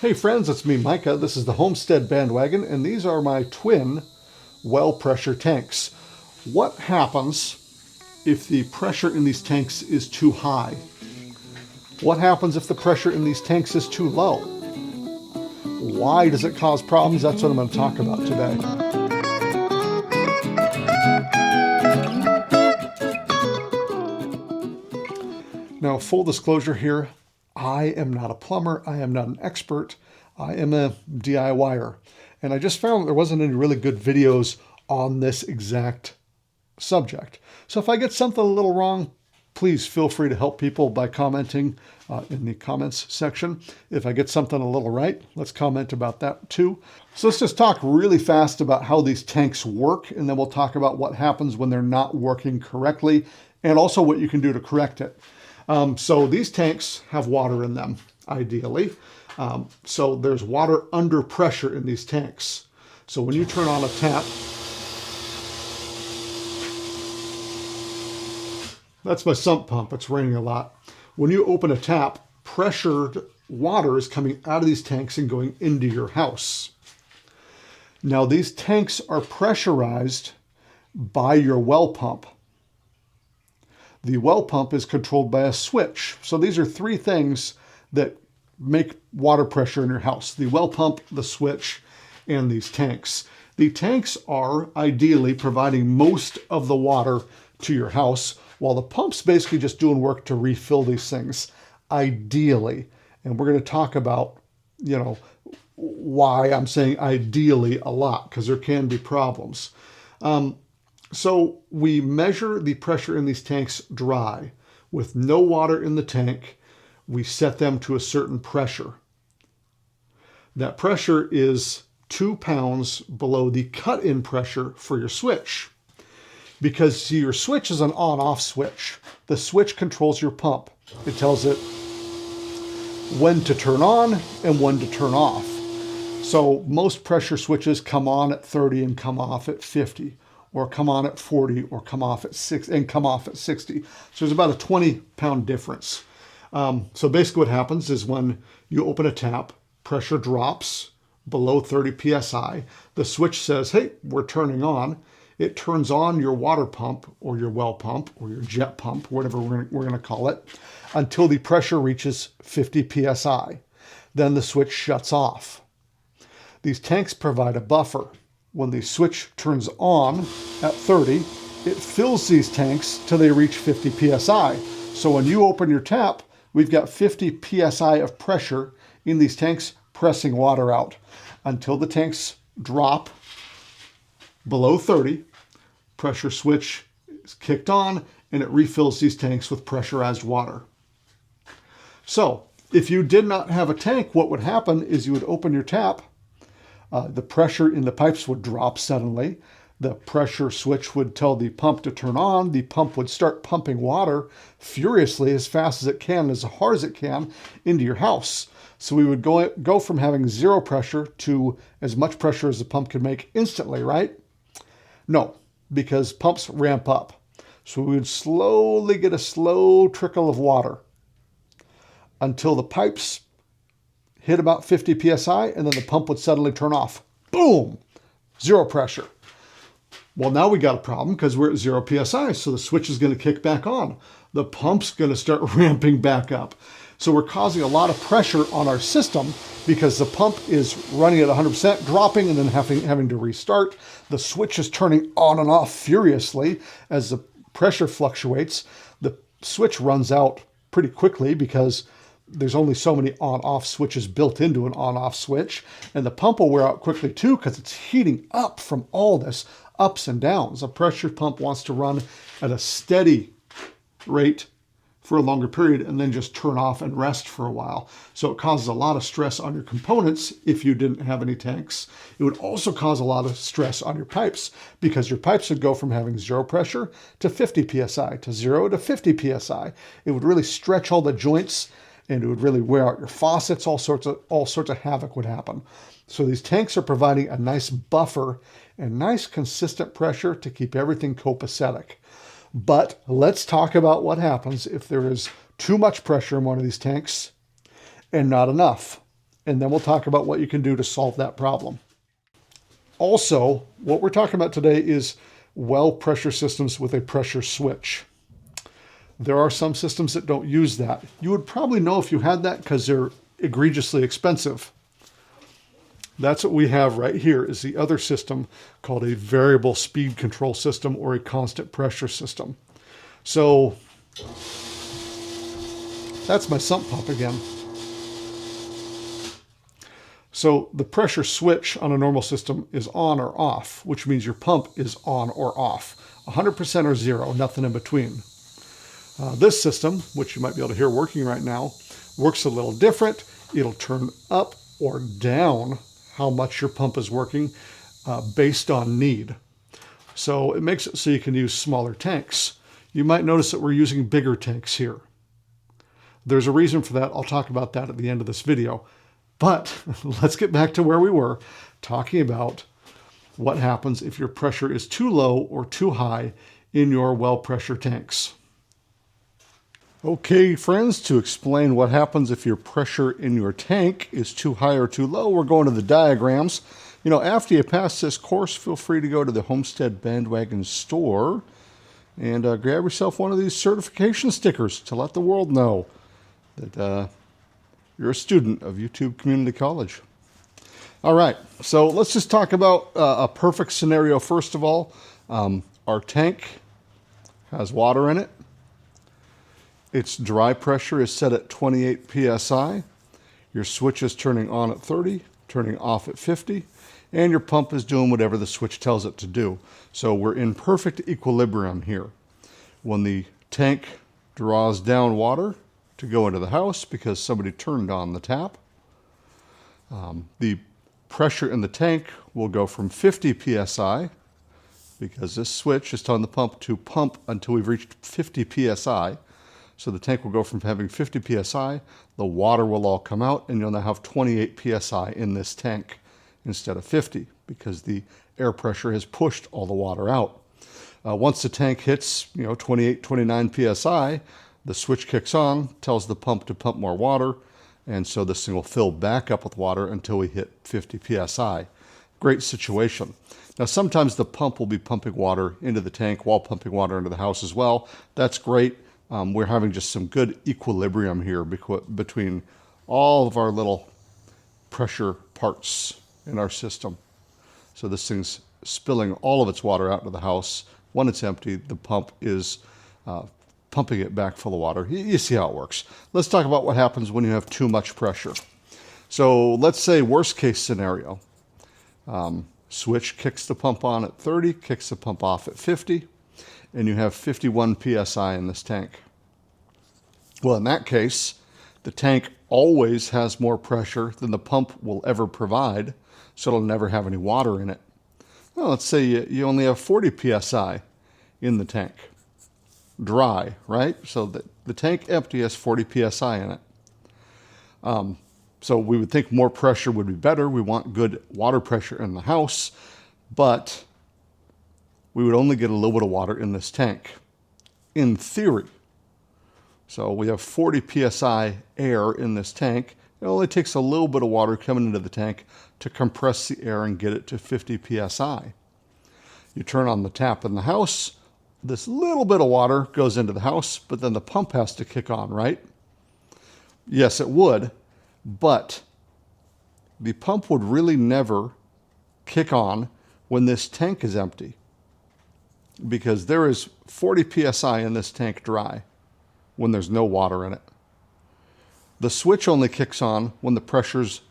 Hey friends, it's me, Micah. This is the Homestead Bandwagon, and these are my twin well pressure tanks. What happens if the pressure in these tanks is too high? What happens if the pressure in these tanks is too low? Why does it cause problems? That's what I'm going to talk about today. Now, full disclosure here, I am not a plumber. I am not an expert. I am a DIYer. And I just found there wasn't any really good videos on this exact subject. So if I get something a little wrong, please feel free to help people by commenting in the comments section. If I get something a little right, let's comment about that too. So let's just talk really fast about how these tanks work, and then we'll talk about what happens when they're not working correctly, and also what you can do to correct it. So these tanks have water in them, ideally. So there's water under pressure in these tanks. So when you turn on a tap, that's my sump pump. It's raining a lot. When you open a tap, pressured water is coming out of these tanks and going into your house. Now these tanks are pressurized by your well pump. The well pump is controlled by a switch. So these are three things that make water pressure in your house: the well pump, the switch, and these tanks. The tanks are ideally providing most of the water to your house, while the pump's basically just doing work to refill these things, ideally. And we're going to talk about, why I'm saying ideally a lot, because there can be problems. So we measure the pressure in these tanks dry. With no water in the tank, we set them to a certain pressure. That pressure is 2 pounds below the cut-in pressure for your switch. Because see, your switch is an on-off switch. The switch controls your pump. It tells it when to turn on and when to turn off. So most pressure switches come on at 30 and come off at 50, or come on at 40 or come off at 6 and come off at 60. So there's about a 20-pound difference. So basically what happens is when you open a tap, pressure drops below 30 PSI. The switch says, hey, we're turning on. It turns on your water pump or your well pump or your jet pump, whatever we're going to call it, until the pressure reaches 50 PSI. Then the switch shuts off. These tanks provide a buffer. When the switch turns on at 30, it fills these tanks till they reach 50 PSI. So when you open your tap, we've got 50 PSI of pressure in these tanks pressing water out until the tanks drop below 30. Pressure switch is kicked on and it refills these tanks with pressurized water. So if you did not have a tank, what would happen is you would open your tap. The pressure in the pipes would drop suddenly. The pressure switch would tell the pump to turn on. The pump would start pumping water furiously, as fast as it can, as hard as it can, into your house. So we would go from having zero pressure to as much pressure as the pump could make instantly, right? No, because pumps ramp up. So we would slowly get a slow trickle of water until the pipes hit about 50 PSI, and then the pump would suddenly turn off. Boom! Zero pressure. Well, now we got a problem because we're at 0 PSI, so the switch is going to kick back on. The pump's going to start ramping back up. So we're causing a lot of pressure on our system because the pump is running at 100%, dropping, and then having to restart. The switch is turning on and off furiously as the pressure fluctuates. The switch runs out pretty quickly because there's only so many on-off switches built into an on-off switch. And the pump will wear out quickly too because it's heating up from all this ups and downs. A pressure pump wants to run at a steady rate for a longer period and then just turn off and rest for a while. So it causes a lot of stress on your components if you didn't have any tanks. It would also cause a lot of stress on your pipes because your pipes would go from having zero pressure to 50 PSI, to 0 to 50 PSI. It would really stretch all the joints and it would really wear out your faucets. All sorts of havoc would happen. So these tanks are providing a nice buffer and nice consistent pressure to keep everything copacetic. But let's talk about what happens if there is too much pressure in one of these tanks and not enough. and then we'll talk about what you can do to solve that problem. Also, what we're talking about today is well pressure systems with a pressure switch. There are some systems that don't use that. You would probably know if you had that because they're egregiously expensive. That's what we have right here is the other system called a variable speed control system or a constant pressure system. So that's my sump pump again. So the pressure switch on a normal system is on or off, which means your pump is on or off. 100% or 0, nothing in between. This system, which you might be able to hear working right now, works a little different. It'll turn up or down how much your pump is working based on need. So it makes it so you can use smaller tanks. You might notice that we're using bigger tanks here. There's a reason for that. I'll talk about that at the end of this video. But let's get back to where we were, talking about what happens if your pressure is too low or too high in your well pressure tanks. Okay, friends, to explain what happens if your pressure in your tank is too high or too low, we're going to the diagrams. You know, after you pass this course, feel free to go to the Homestead Bandwagon store and grab yourself one of these certification stickers to let the world know that you're a student of YouTube Community College. All right, so let's just talk about a perfect scenario first of all. Our tank has water in it. Its dry pressure is set at 28 PSI. Your switch is turning on at 30, turning off at 50, and your pump is doing whatever the switch tells it to do. So we're in perfect equilibrium here. When the tank draws down water to go into the house because somebody turned on the tap, the pressure in the tank will go from 50 PSI because this switch is telling the pump to pump until we've reached 50 PSI. So the tank will go from having 50 PSI, the water will all come out, and you'll now have 28 PSI in this tank instead of 50 because the air pressure has pushed all the water out. Once the tank hits 28, 29 PSI, the switch kicks on, tells the pump to pump more water, and so this thing will fill back up with water until we hit 50 PSI. Great situation. Now sometimes the pump will be pumping water into the tank while pumping water into the house as well. That's great. We're having just some good equilibrium here between all of our little pressure parts in our system. So this thing's spilling all of its water out into the house. When it's empty, the pump is pumping it back full of water. You see how it works. Let's talk about what happens when you have too much pressure. So let's say worst case scenario. Switch kicks the pump on at 30, kicks the pump off at 50, and you have 51 PSI in this tank. Well, in that case, the tank always has more pressure than the pump will ever provide, so it'll never have any water in it. Well, let's say you only have 40 PSI in the tank. Dry, right? So the tank empty has 40 PSI in it. So we would think more pressure would be better. We want good water pressure in the house, but we would only get a little bit of water in this tank, in theory. So we have 40 PSI air in this tank. It only takes a little bit of water coming into the tank to compress the air and get it to 50 PSI. You turn on the tap in the house, this little bit of water goes into the house, but then the pump has to kick on, right? Yes, it would, but the pump would really never kick on when this tank is empty, because there is 40 PSI in this tank dry when there's no water in it. The switch only kicks on when the pressure's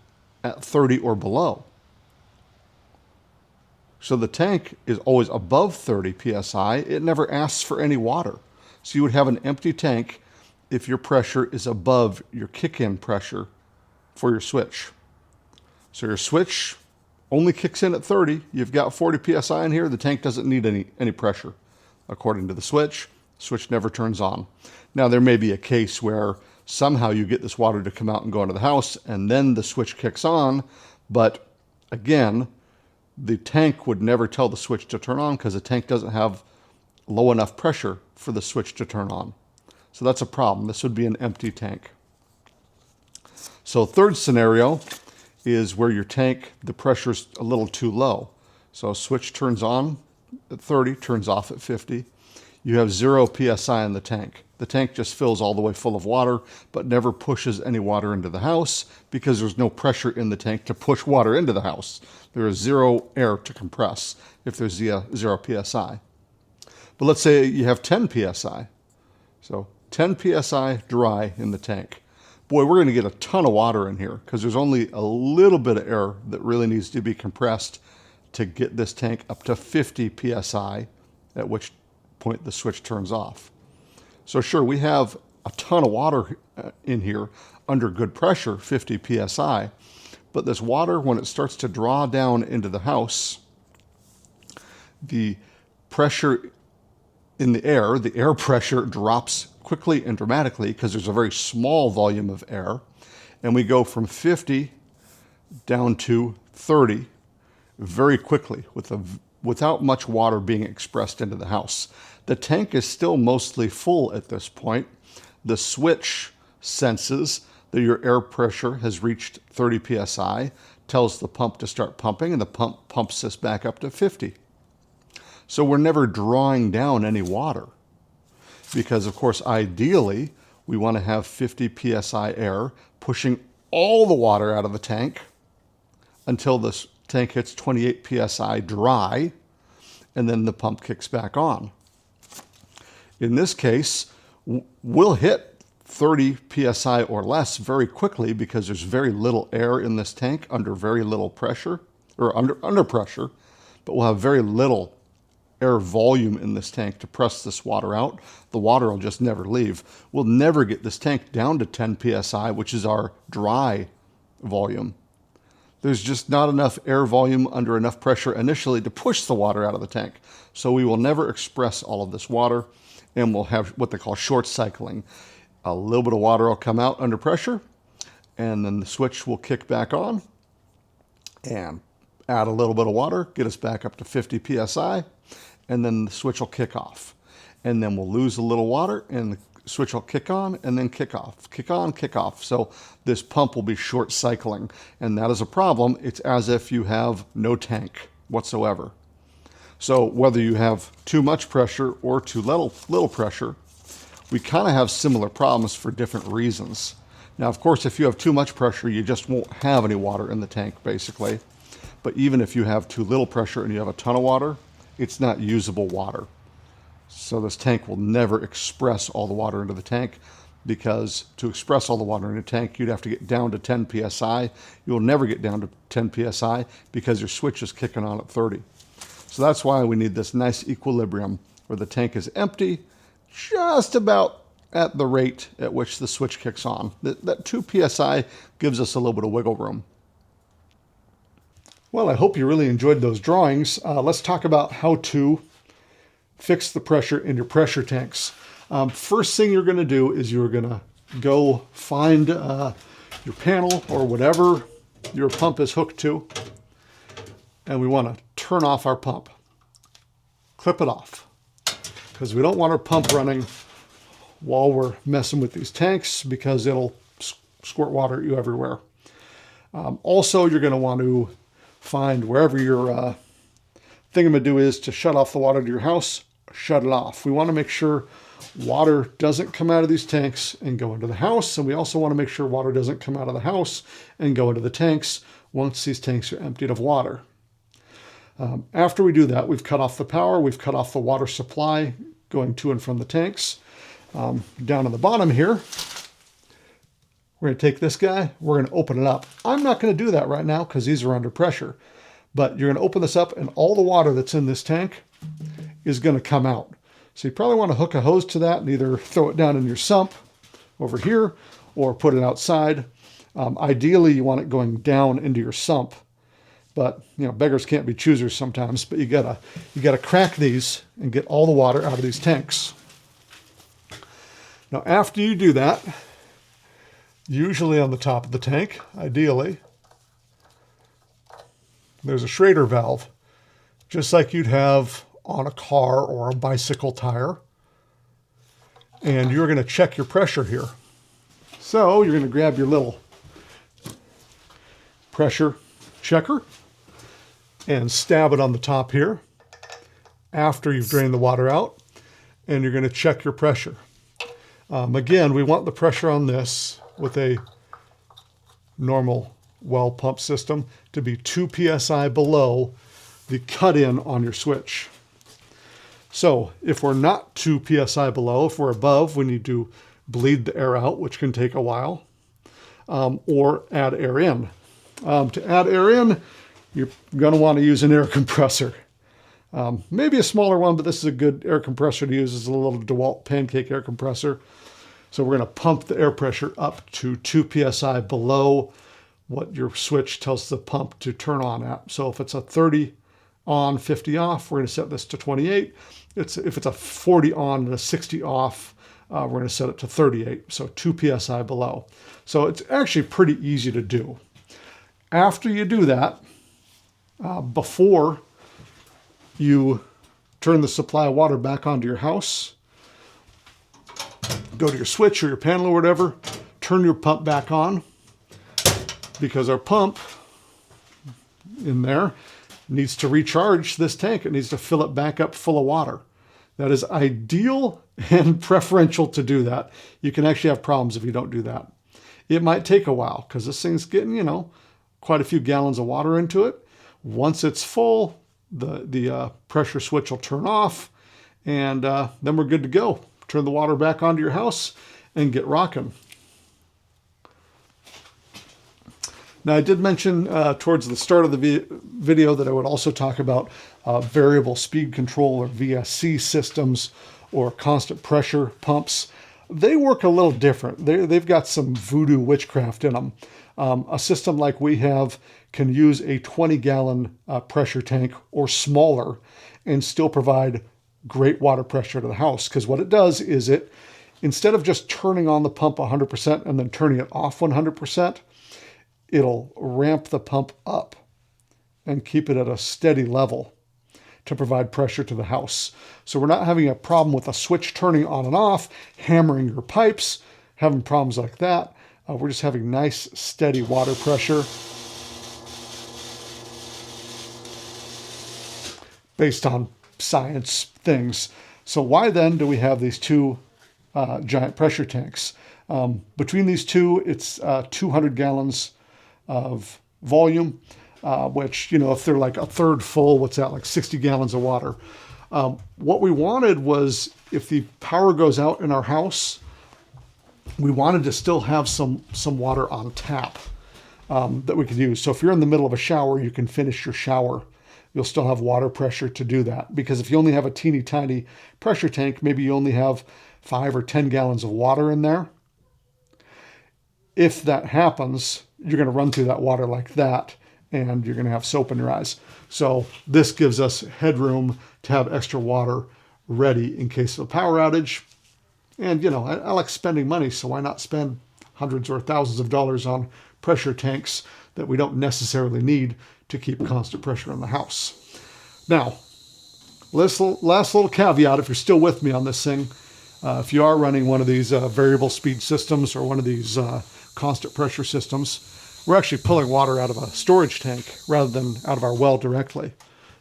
at 30 or below. So the tank is always above 30 PSI. It never asks for any water. So you would have an empty tank if your pressure is above your kick-in pressure for your switch. So your switch only kicks in at 30. You've got 40 PSI in here. The tank doesn't need any pressure. According to the switch never turns on. Now there may be a case where somehow you get this water to come out and go into the house and then the switch kicks on, but again, the tank would never tell the switch to turn on because the tank doesn't have low enough pressure for the switch to turn on. So that's a problem. This would be an empty tank. So third scenario, is where your tank, the pressure's a little too low. So switch turns on at 30, turns off at 50. You have 0 PSI in the tank. The tank just fills all the way full of water, but never pushes any water into the house because there's no pressure in the tank to push water into the house. There is 0 air to compress if there's 0 PSI. But let's say you have 10 PSI. So 10 PSI dry in the tank. Boy, we're going to get a ton of water in here because there's only a little bit of air that really needs to be compressed to get this tank up to 50 PSI, at which point the switch turns off. So sure, we have a ton of water in here under good pressure, 50 PSI, but this water, when it starts to draw down into the house, the pressure in the air pressure drops quickly and dramatically because there's a very small volume of air, and we go from 50 down to 30 very quickly without much water being expressed into the house. The tank is still mostly full at this point. The switch senses that your air pressure has reached 30 PSI, tells the pump to start pumping, and the pump pumps this back up to 50. So we're never drawing down any water because, of course, ideally, we want to have 50 PSI air pushing all the water out of the tank until this tank hits 28 PSI dry, and then the pump kicks back on. In this case, we'll hit 30 PSI or less very quickly because there's very little air in this tank under very little pressure, or under pressure, but we'll have very little air volume in this tank to press this water out. The water will just never leave. We'll never get this tank down to 10 PSI, which is our dry volume. There's just not enough air volume under enough pressure initially to push the water out of the tank. So we will never express all of this water, and we'll have what they call short cycling. A little bit of water will come out under pressure, and then the switch will kick back on and add a little bit of water, get us back up to 50 PSI, and then the switch will kick off. And then we'll lose a little water, and the switch will kick on and then kick off, kick on, kick off. So this pump will be short cycling, and that is a problem. It's as if you have no tank whatsoever. So whether you have too much pressure or too little pressure, we kind of have similar problems for different reasons. Now, of course, if you have too much pressure, you just won't have any water in the tank, basically. But even if you have too little pressure and you have a ton of water, it's not usable water. So this tank will never express all the water into the tank, because to express all the water in a tank, you'd have to get down to 10 PSI. You'll never get down to 10 PSI because your switch is kicking on at 30. So that's why we need this nice equilibrium where the tank is empty, just about at the rate at which the switch kicks on. That 2 PSI gives us a little bit of wiggle room. Well, I hope you really enjoyed those drawings. Let's talk about how to fix the pressure in your pressure tanks. First thing you're going to do is you're going to go find your panel or whatever your pump is hooked to, and we want to turn off our pump. Clip it off, because we don't want our pump running while we're messing with these tanks, because it'll squirt water at you everywhere. Also, you're going to want to find wherever your thingamadoo is to shut off the water to your house, shut it off. We want to make sure water doesn't come out of these tanks and go into the house, and we also want to make sure water doesn't come out of the house and go into the tanks once these tanks are emptied of water. After we do that, we've cut off the power, we've cut off the water supply going to and from the tanks. Down on the bottom here, we're going to take this guy, we're going to open it up. I'm not going to do that right now because these are under pressure, but you're going to open this up and all the water that's in this tank is going to come out. So you probably want to hook a hose to that and either throw it down in your sump over here or put it outside. Ideally, you want it going down into your sump, but you know, beggars can't be choosers sometimes. But you gotta crack these and get all the water out of these tanks. Now, after you do that, usually on the top of the tank, ideally, there's a Schrader valve, just like you'd have on a car or a bicycle tire. And you're going to check your pressure here. So you're going to grab your little pressure checker and stab it on the top here after you've drained the water out, and you're going to check your pressure. Again, we want the pressure on this with a normal well pump system to be 2 PSI below the cut-in on your switch. So if we're not 2 PSI below, if we're above, we need to bleed the air out, which can take a while, or add air in. To add air in, you're going to want to use an air compressor. Maybe a smaller one, but this is a good air compressor to use. It's a little DeWalt pancake air compressor. So we're going to pump the air pressure up to 2 PSI below what your switch tells the pump to turn on at. So if it's a 30 on, 50 off, we're going to set this to 28. If it's a 40 on and a 60 off, we're going to set it to 38, so 2 PSI below. So it's actually pretty easy to do. After you do that, before you turn the supply of water back onto your house, go to your switch or your panel or whatever, turn your pump back on, because our pump in there needs to recharge this tank. It needs to fill it back up full of water. That is ideal and preferential to do that. You can actually have problems if you don't do that. It might take a while because this thing's getting, quite a few gallons of water into it. Once it's full, the pressure switch will turn off, and then we're good to go. Turn the water back onto your house and get rocking. Now, I did mention towards the start of the video that I would also talk about variable speed control, or VSC systems, or constant pressure pumps. They work a little different. They've got some voodoo witchcraft in them. A system like we have can use a 20-gallon pressure tank or smaller and still provide great water pressure to the house. Because what it does is instead of just turning on the pump 100% and then turning it off 100%, it'll ramp the pump up and keep it at a steady level to provide pressure to the house. So we're not having a problem with a switch turning on and off, hammering your pipes, having problems like that. We're just having nice, steady water pressure based on science things. So why then do we have these two giant pressure tanks? Between these two, it's 200 gallons of volume, which, if they're like a third full, what's that, like 60 gallons of water. What we wanted was, if the power goes out in our house, we wanted to still have some water on tap that we could use. So if you're in the middle of a shower, you can finish your shower. You'll still have water pressure to do that. Because if you only have a teeny tiny pressure tank, maybe you only have 5 or 10 gallons of water in there. If that happens, you're going to run through that water like that, and you're going to have soap in your eyes. So this gives us headroom to have extra water ready in case of a power outage. And, I like spending money, so why not spend hundreds or thousands of dollars on pressure tanks that we don't necessarily need to keep constant pressure in the house. Now, last little caveat, if you're still with me on this thing, if you are running one of these variable speed systems or one of these constant pressure systems, we're actually pulling water out of a storage tank rather than out of our well directly.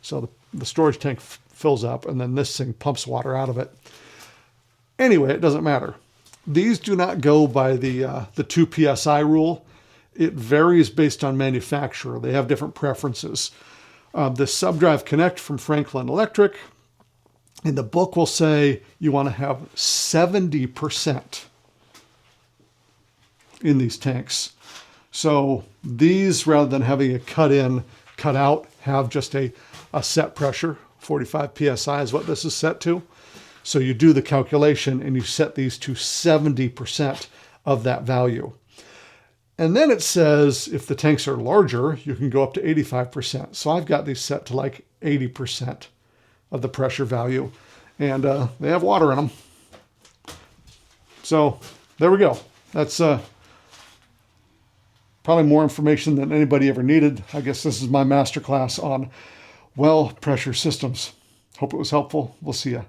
So the storage tank fills up, and then this thing pumps water out of it. Anyway, it doesn't matter. These do not go by the 2 PSI rule. It varies based on manufacturer. They have different preferences. The SubDrive Connect from Franklin Electric, in the book will say you want to have 70% in these tanks. So these, rather than having a cut in, cut out, have just a set pressure. 45 PSI is what this is set to. So you do the calculation and you set these to 70% of that value. And then it says if the tanks are larger, you can go up to 85%. So I've got these set to like 80% of the pressure value. And they have water in them. So there we go. That's probably more information than anybody ever needed. I guess this is my masterclass on well pressure systems. Hope it was helpful. We'll see ya.